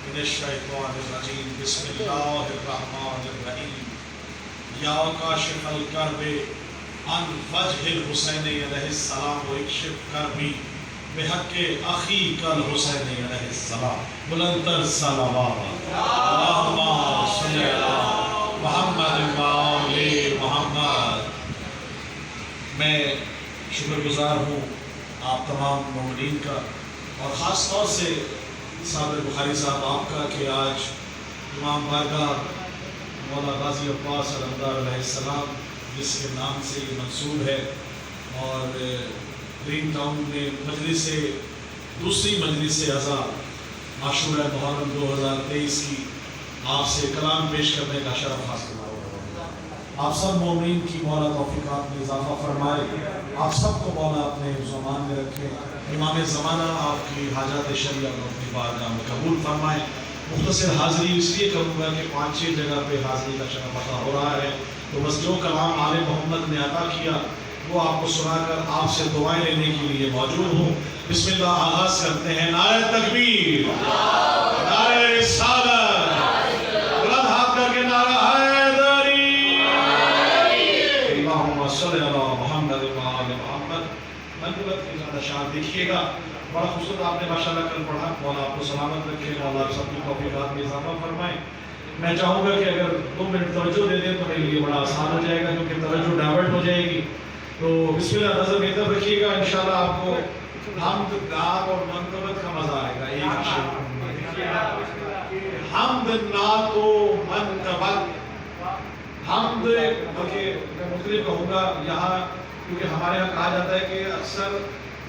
من الشیطان الرجیم بسم اللہ الرحمن الرحیم یا کاشف الکرب عن وجہ الحسین علیہ السلام و اکشف کربی بحق اخیک الحسین علیہ السلام بلندر صلوات اللہم صلی اللہ محمد و آل محمد۔ میں شکر گزار ہوں آپ تمام مومنین کا اور خاص طور سے صابر بخاری صاحب آپ کا کہ آج امام بارگاہ مولا غازی عباس علمدار علیہ السلام جس کے نام سے یہ منسوب ہے اور گرین ٹاؤن میں دوسری مجلس عزا عاشورہ محرم 2023 کی آپ سے کلام پیش کرنے کا شرف حاصل ہوا۔ آپ سب مومنین کی مولا توفیقات میں اضافہ فرمائے، آپ سب کو مولا اپنے زمان میں رکھے، امام زمانہ آپ کی حاجات شریعہ کو اپنی بارگاہ میں قبول فرمائے۔ مختصر حاضری اس لیے کروں گا کہ 5-6 جگہ پہ حاضری کا شرف عطا ہو رہا ہے، تو بس جو کلام آل محمد نے عطا کیا وہ آپ کو سنا کر آپ سے دعائیں لینے کے لیے موجود ہوں۔ بسم اللہ، آغاز کرتے ہیں۔ نعرہ تکبیر، نعرہ رسالت، بلند ہاتھ کر کے نعرہ حیدری، اللہم صلی اللہ محمد و آل محمد۔ منقبت کی زیادہ شان دیکھیے گا، بڑا خوبصورت آپ نے ماشاءاللہ کل پڑھا۔ مولا آپ کو سلامت رکھے، مولا آپ سب کی توفیقات میں اضافہ فرمائے۔ میں چاہوں گا کہ اگر 2 منٹ توجہ دے دیں تو میرے لیے بڑا آسان ہو جائے گا، کیونکہ توجہ ڈائیورٹ ہو جائے گی۔ تو بسم اللہ، نظر کی طرف رکھیے گا، انشاءاللہ آپ کو حمد، نعت اور منقبت کا مزہ آئے گا۔ ایک شعر حمد، نعت و منقبت۔ حمد بلکہ میں مختلف کہوں گا یہاں، کیونکہ ہمارے یہاں کہا جاتا ہے کہ اکثر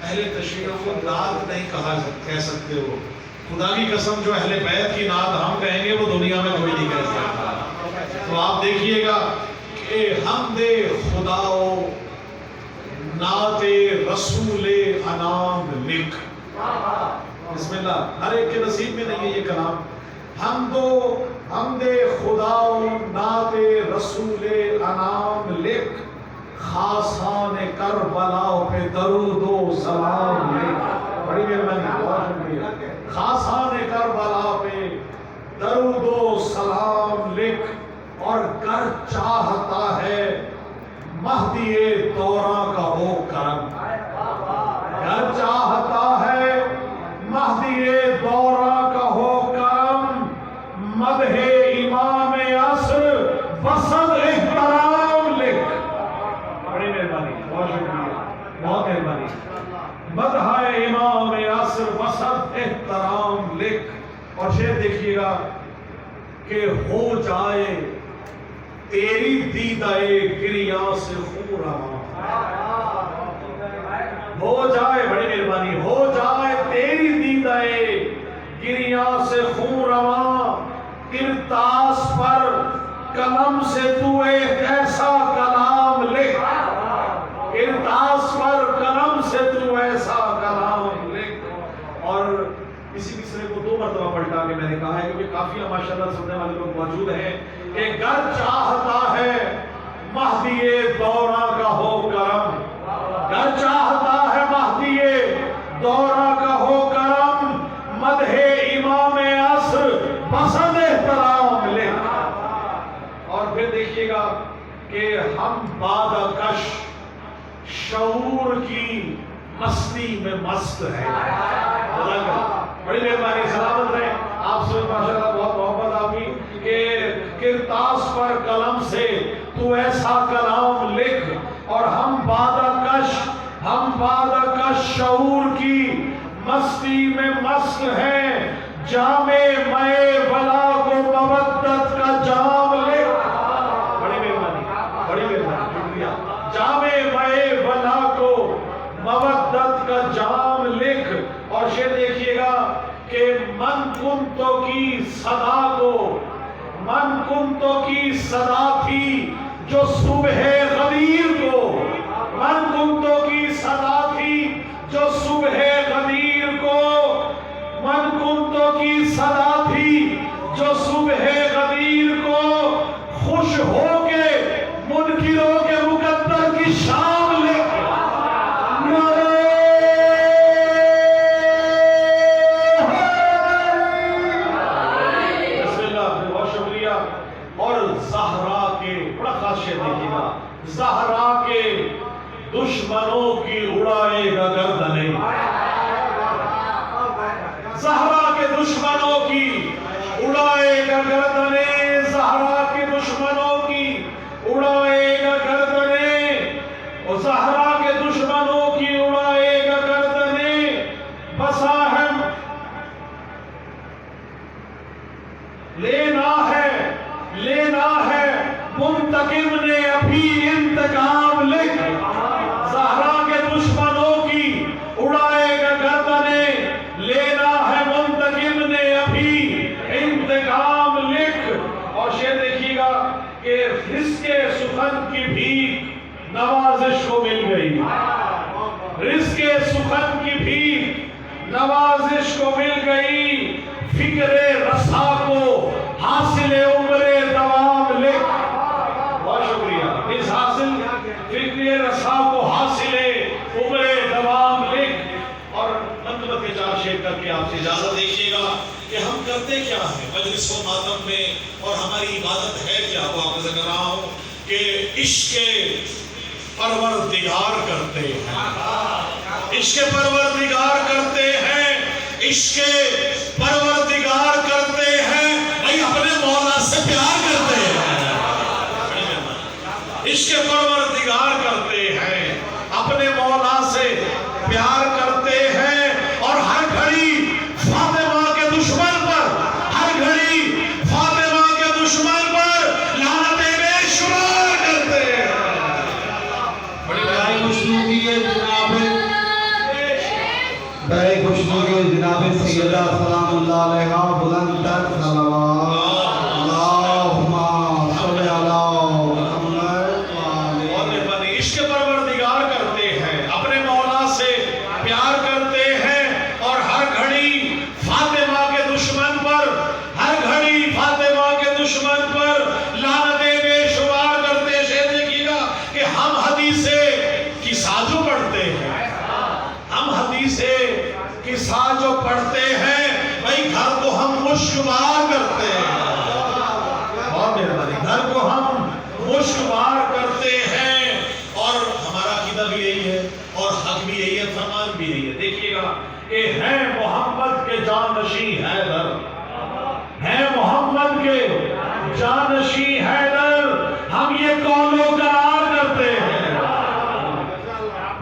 اہل تشیع کو نعت نہیں کہہ سکتے ہو۔ خدا کی قسم جو اہل بیت کی نعت ہم کہیں گے وہ دنیا میں کوئی نہیں کہہ سکتا۔ تو آپ دیکھیے گا کہ حمد خدا و نعت رسول انام لکھ۔ بسم اللہ، ہر ایک کے نصیب میں نہیں ہے یہ کلام۔ حمد خدا و نعت رسول انام لکھ، خاصان کربلا پہ درود و سلام لکھ۔ بڑی مہربانی، بہت شکریہ۔ خاصان کربلا پہ درود و سلام لکھ، اور گر چاہتا ہے مہدی دوراں کا ہو کرم۔ گر چاہتا ہے مہدی دوراں کا ہو کرم، مدح امام عصر بسد احترام لکھ۔ بڑی مہربانی، بہت شکریہ، بہت مہربانی۔ مدح امام عصر بسد احترام لکھ، اور شعر دیکھیے گا کہ ہو جائے تیری دیدہ گریاں سے خون رواں۔ ہو جائے، بڑی مہربانی، ہو جائے تیری دیدہ گریاں سے خون رواں، کرتاس پر قلم سے تو ایک ایسا کلام لکھ۔ کرتاس پر قلم سے تو ایسا کلام لکھ۔ اور اسی مصرے کو 2 مرتبہ پلٹا کے میں نے کہا ہے، کیونکہ کافی ماشاءاللہ سننے والے لوگ موجود ہیں، کہ گر چاہتا ہے مہدی دوراں کا ہو کرم۔ گر چاہتا ہے مہدی دوراں کا ہو کرم، مدح امام عصر بسد احترام لکھ۔ اور پھر دیکھیے گا کہ ہم بادہ کش شعور کی مستی میں مست ہے۔ بڑی مہربانی، سلامت رہیں آپ سے، ماشاءاللہ بہت محبت آپ کی، کہ کرتاس پر قلم سے تو ایسا کلام لکھ، اور ہم بادہ کش شعور کی مستی میں مست ہیں، جام مے ولا کو مودت کا جام لکھ۔ بڑی مہربانی، بڑی مہربانی، شکریہ۔ جام مے ولا کو مودت کا جام لکھ، اور شعر دیکھیے گا کہ من کنتو کی صدا تھی جو صبح غدیر کو، من کنتو کی صدا تھی جو صبح غدیر کو، من کنتو کی صدا تھی جو صبح غدیر کو، خوش ہو کے منکروں کے مقدر کی شام لکھ۔ شعر دیکھیے گا، زہرا کے دشمنوں کی اڑائے گا گردنیں، زہرا کے دشمنوں کی اڑائے گا گردنیں، زہرا کے دشمنوں کی اڑائے گا گردنیں، اور زہرا کے دشمنوں کی اڑائے گا گردنیں، بسا ہے لینا ہے منتقم نے ابھی انتقام لکھ، زہرا کے دشمنوں کی اڑائے گا گردنیں، لینا ہے منتقم نے ابھی انتقام لکھ۔ اور شعر دیکھیے گا کہ رزق سخن کی بھیک نوازش کو مل گئی، رزق سخن کی بھیک نوازش کو مل گئی، فکر رسا کو حاصل عمر دوام لکھ۔ بہت شکریہ، اس حاصل فکر رسا کو حاصل عمر دوام لکھ۔ اور منتبت کے 4 شعر کر کے آپ سے اجازت دیکھیے گا کہ ہم کرتے کیا ہیں مجلس و ماتم میں، اور ہماری عبادت ہے کیا؟ وہ آپ سے کر رہا ہوں کہ عشق پروردگار کرتے ہیں، عشق پروردگار کرتے ہیں، عشق پروردگار کرتے ہیں، بھائی اپنے مولا سے پیار کرتے ہیں، عشق پروردگار کرتے ہیں، اپنے مولا سے پیار کرتے ہیں، اور ہر گھڑی فاطمہ کے دشمن پر، ہر گھڑی فاطمہ کے دشمن پر لعنتیں بے شمار کرتے ہیں۔ بڑی خوشنودی ہے جناب سیدہ سلام اللہ علیہ بلند تر صلوات اللہم صلی علی محمد وآلہ۔ عشق پروردگار کرتے ہیں، اپنے مولا سے پیار کرتے ہیں، اور ہر گھڑی فاطمہ کے دشمن پر، ہر گھڑی فاطمہ کے دشمن پر لعنتیں بے شمار کرتے ہیں۔ شعر دیکھیے گا کہ ہم حدیث قصہ جو پڑھتے ہیں، ہم حدیث قصہ جو پڑھتے ہیں، بھائی گھر کو ہم مشکبار کرتے ہیں، بہت مہربانی، گھر کو ہم مشکبار کرتے ہیں، اور ہمارا عقیدہ بھی یہی ہے اور حق بھی یہی ہے، فرمان بھی یہی ہے۔ دیکھیے گا کہ ہے محمد کے جانشین حیدر، ہے محمد کے جانشین حیدر، ہم یہ قول و قرار کرتے ہیں،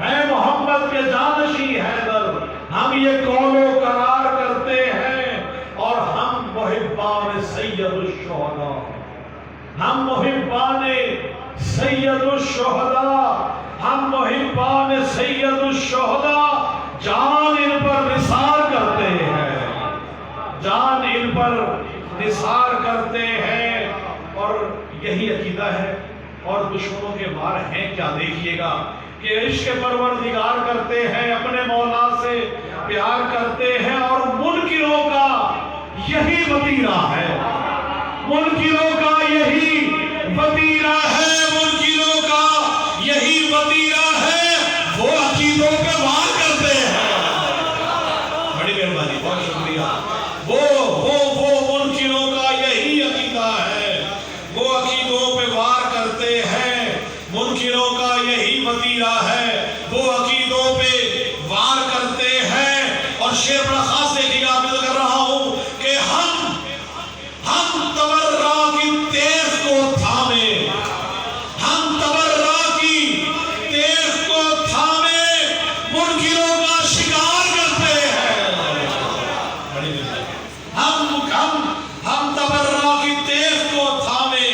ہے محمد کے جانشین حیدر، ہم یہ قول و قرار کرتے ہیں، اور ہم محبان سید الشہداء، ہم محبان سید الشہداء، ہم محبان سید الشہداء، جان ان پر نثار کرتے ہیں، جان ان پر نثار کرتے ہیں، اور یہی عقیدہ ہے۔ اور دشمنوں کے وار ہیں کیا؟ دیکھیے گا کہ عشق پروردگار کرتے ہیں، اپنے مولا سے پیار کرتے ہیں، اور منکروں کا یہی وتیرہ ہے، منکروں کا یہی وتیرہ ہے، منکروں کا یہی وتیرہ ہے، وہ عقیدوں پہ وار کرتے ہیں۔ بڑی مہربانی، بہت شکریہ۔ وہ منکروں کا یہی عقیدہ ہے، وہ عقیدوں پہ وار کرتے ہیں، منکروں کا یہی وتیرہ ہے، وہ عقیدوں پہ وار کرتے ہیں۔ اور شعر بڑا خاص دیکھیے گا، میں تو کر رہا ہوں کہ ہم تبرہ کی تیغ کو تھامے، ہم تبرہ کی تیغ کو تھامے، منکروں کا شکار کرتے ہیں۔ ہم تبرہ کی تیغ کو تھامے،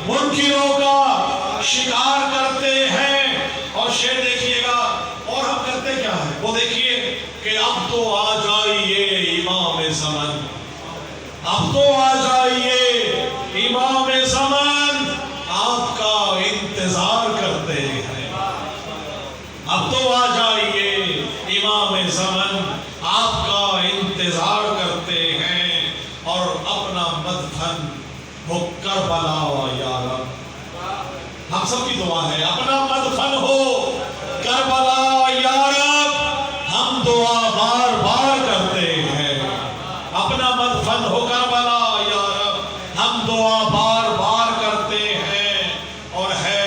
منکروں کا شکار کرتے ہیں۔ اور شعر دیکھیے گا، اور ہم کرتے کیا ہے وہ دیکھیے کہ اب تو آ جائیے امام زمان، اب تو آ جائیے امام زمان، آپ کا انتظار کرتے ہیں، اب تو آ جائیے امام زمان، آپ کا انتظار کرتے ہیں، اور اپنا مدفن ہو کربلا یا رب۔ ہم سب کی دعا ہے، اپنا مدفن ہو کربلا یا رب، ہم دعا بار بار کرتے ہیں، اپنا مدفن ہو کربلا یا رب، ہم دعا بار بار کرتے ہیں، اور ہے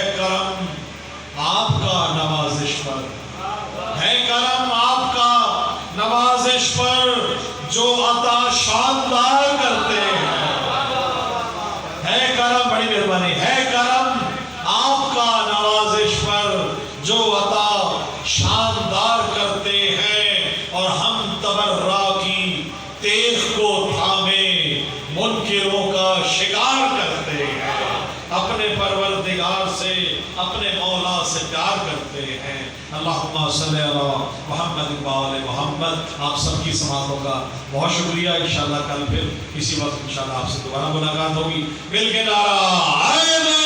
اللہم صلی علی محمد وآل محمد. آپ سب کی سماعتوں کا بہت شکریہ. انشاءاللہ کل پھر اسی وقت انشاءاللہ آپ سے دوبارہ ملاقات ہوگی. مل کے نعرہ